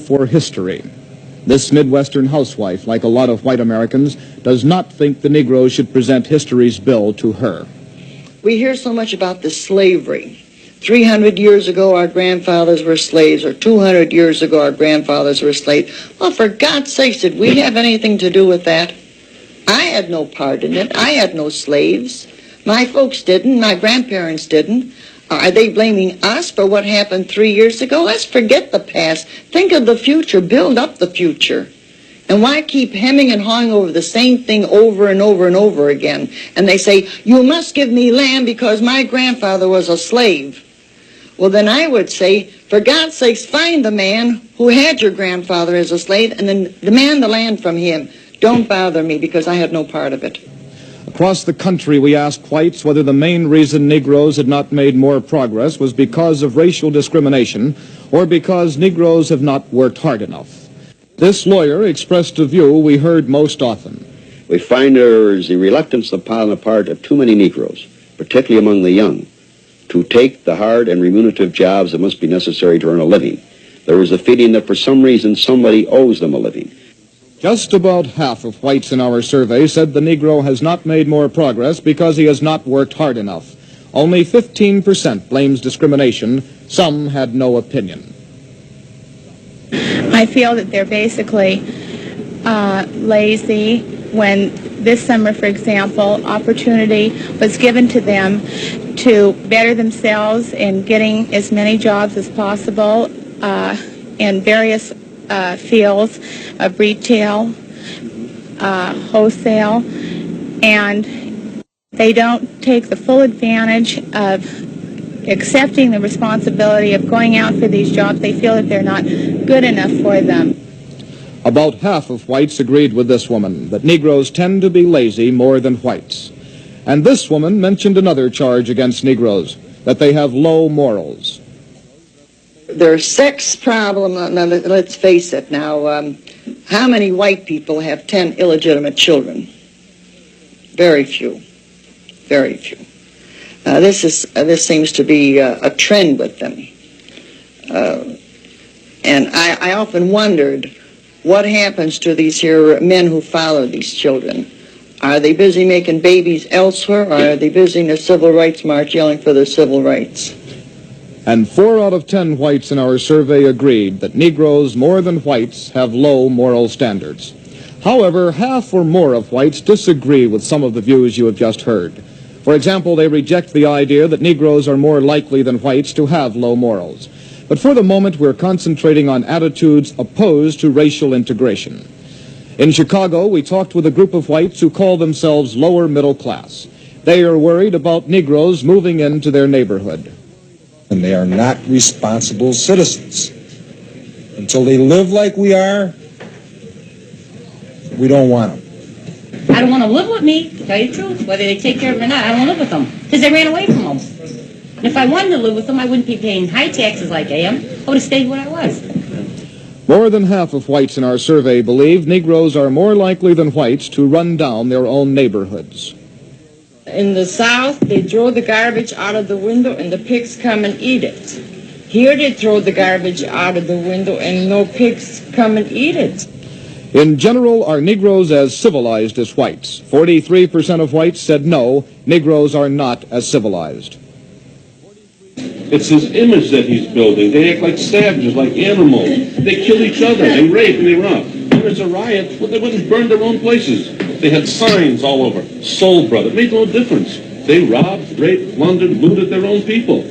for history. This Midwestern housewife, like a lot of white Americans, does not think the Negroes should present history's bill to her. We hear so much about the slavery. 300 years ago, our grandfathers were slaves, or 200 years ago, our grandfathers were slaves. Well, for God's sakes, did we have anything to do with that? I had no part in it. I had no slaves. My folks didn't. My grandparents didn't. Are they blaming us for what happened 3 years ago? Let's forget the past. Think of the future. Build up the future. And why keep hemming and hawing over the same thing over and over and over again? And they say, you must give me land because my grandfather was a slave. Well, then I would say, for God's sakes, find the man who had your grandfather as a slave and then demand the land from him. Don't bother me because I had no part of it. Across the country, we asked whites whether the main reason Negroes had not made more progress was because of racial discrimination or because Negroes have not worked hard enough. This lawyer expressed a view we heard most often. We find there is a reluctance upon the part of too many Negroes, particularly among the young, to take the hard and remunerative jobs that must be necessary to earn a living. There is a feeling that for some reason somebody owes them a living. Just about half of whites in our survey said the Negro has not made more progress because he has not worked hard enough. Only 15% blames discrimination. Some had no opinion. I feel that they're basically lazy. When this summer, for example, opportunity was given to them to better themselves in getting as many jobs as possible in various fields of retail, wholesale, and they don't take the full advantage of accepting the responsibility of going out for these jobs. They feel that they're not good enough for them. About half of whites agreed with this woman, that Negroes tend to be lazy more than whites. And this woman mentioned another charge against Negroes, that they have low morals. Their sex problem, let's face it now, how many white people have 10 illegitimate children? Very few. Very few. This seems to be a trend with them. And I often wondered, what happens to these here men who follow these children? Are they busy making babies elsewhere, or are they busy in the civil rights march yelling for their civil rights? And 4 out of 10 whites in our survey agreed that Negroes, more than whites, have low moral standards. However, half or more of whites disagree with some of the views you have just heard. For example, they reject the idea that Negroes are more likely than whites to have low morals. But for the moment, we're concentrating on attitudes opposed to racial integration. In Chicago, we talked with a group of whites who call themselves lower middle class. They are worried about Negroes moving into their neighborhood. And they are not responsible citizens. Until they live like we are, we don't want them. I don't want to live with me, to tell you the truth. Whether they take care of it or not, I don't want to live with them. Because they ran away from them. And if I wanted to live with them, I wouldn't be paying high taxes like I am. I would have stayed where I was. More than half of whites in our survey believe Negroes are more likely than whites to run down their own neighborhoods. In the South, they throw the garbage out of the window and the pigs come and eat it. Here they throw the garbage out of the window and no pigs come and eat it. In general, are Negroes as civilized as whites? 43% of whites said no, Negroes are not as civilized. It's his image that he's building. They act like savages, like animals. They kill each other, they rape and they rob. When there's a riot, well, they wouldn't burn their own places. They had signs all over. Soul Brother. It made no difference. They robbed, raped, plundered, looted their own people.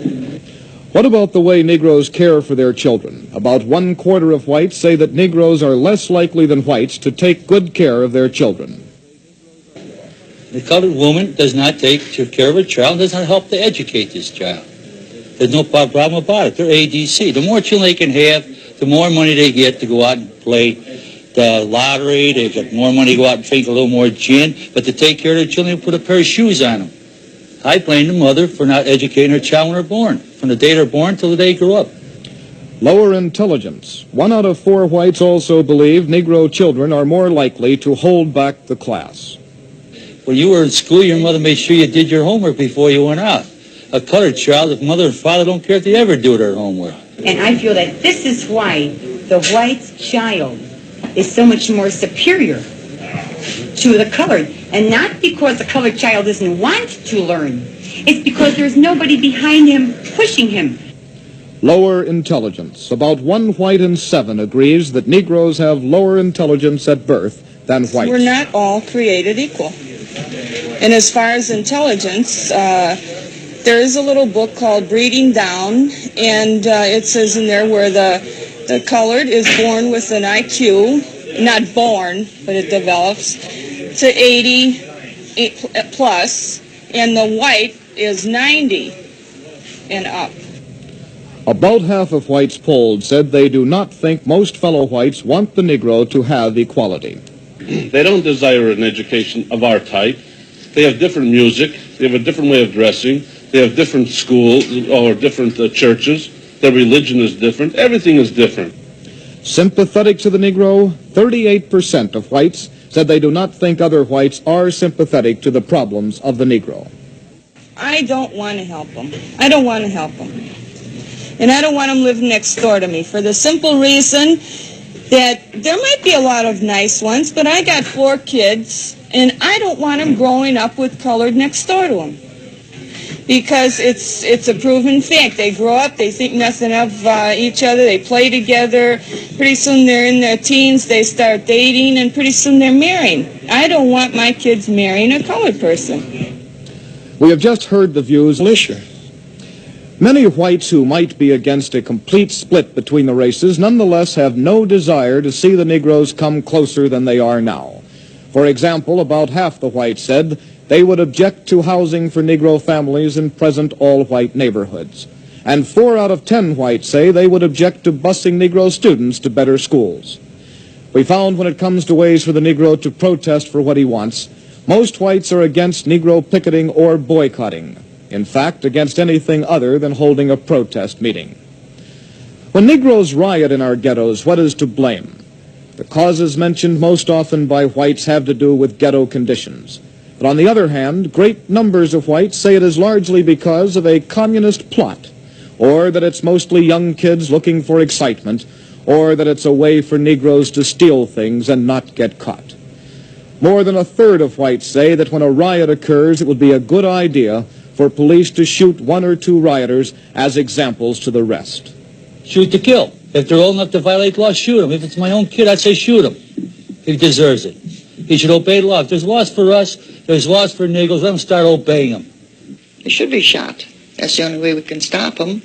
What about the way Negroes care for their children? About 1/4 of whites say that Negroes are less likely than whites to take good care of their children. The colored woman does not take care of her child, does not help to educate this child. There's no problem about it. They're ADC. The more children they can have, the more money they get to go out and play the lottery. They get more money to go out and drink a little more gin. But to take care of their children, they put a pair of shoes on them. I blame the mother for not educating her child when they're born, from the day they're born till the day they grow up. Lower intelligence. 1 out of 4 whites also believe Negro children are more likely to hold back the class. When you were in school, your mother made sure you did your homework before you went out. A colored child, if mother and father don't care if they ever do their homework. And I feel that this is why the white child is so much more superior to the colored. And not because the colored child doesn't want to learn. It's because there's nobody behind him pushing him. Lower intelligence. About 1 white in 7 agrees that Negroes have lower intelligence at birth than whites. We're not all created equal. And as far as intelligence, there is a little book called Breeding Down, and it says in there where the colored is born with an IQ, not born, but it develops, to 80 plus, and the white is 90 and up. About half of whites polled said they do not think most fellow whites want the Negro to have equality. They don't desire an education of our type. They have different music. They have a different way of dressing. They have different schools or different churches. Their religion is different. Everything is different. Sympathetic to the Negro, 38% of whites said they do not think other whites are sympathetic to the problems of the Negro. I don't want to help them. I don't want to help them. And I don't want them living next door to me for the simple reason that there might be a lot of nice ones, but I got 4 kids, and I don't want them growing up with colored next door to them. Because it's a proven fact. They grow up, they think nothing of each other, they play together, pretty soon they're in their teens, they start dating, and pretty soon they're marrying. I don't want my kids marrying a colored person. We have just heard the views of militia. Many whites who might be against a complete split between the races nonetheless have no desire to see the Negroes come closer than they are now. For example, about half the whites said they would object to housing for Negro families in present all-white neighborhoods. And 4 out of 10 whites say they would object to busing Negro students to better schools. We found when it comes to ways for the Negro to protest for what he wants, most whites are against Negro picketing or boycotting. In fact, against anything other than holding a protest meeting. When Negroes riot in our ghettos, what is to blame? The causes mentioned most often by whites have to do with ghetto conditions. But on the other hand, great numbers of whites say it is largely because of a communist plot, or that it's mostly young kids looking for excitement, or that it's a way for Negroes to steal things and not get caught. More than a third of whites say that when a riot occurs, it would be a good idea for police to shoot 1 or 2 rioters as examples to the rest. Shoot to kill. If they're old enough to violate law, shoot them. If it's my own kid, I'd say shoot him. He deserves it. He should obey law. If there's laws for us, there's laws for Negroes. Let them start obeying them. They should be shot. That's the only way we can stop them.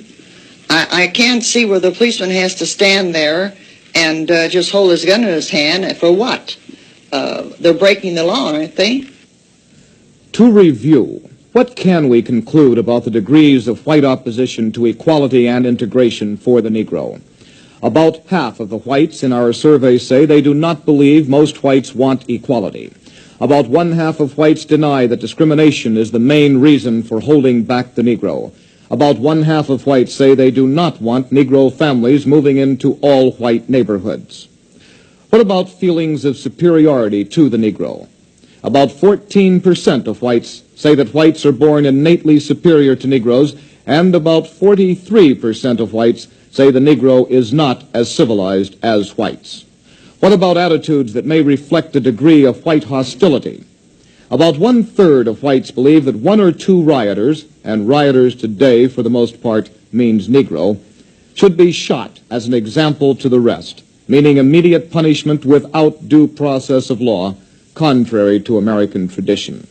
I can't see where the policeman has to stand there and just hold his gun in his hand. For what? They're breaking the law, aren't they? To review, what can we conclude about the degrees of white opposition to equality and integration for the Negro? About half of the whites in our survey say they do not believe most whites want equality. About 1/2 of whites deny that discrimination is the main reason for holding back the Negro. About 1/2 of whites say they do not want Negro families moving into all-white neighborhoods. What about feelings of superiority to the Negro? About 14% of whites say that whites are born innately superior to Negroes, and about 43% of whites say the Negro is not as civilized as whites. What about attitudes that may reflect a degree of white hostility? About 1/3 of whites believe that 1 or 2 rioters, and rioters today for the most part means Negro, should be shot as an example to the rest, meaning immediate punishment without due process of law, contrary to American tradition.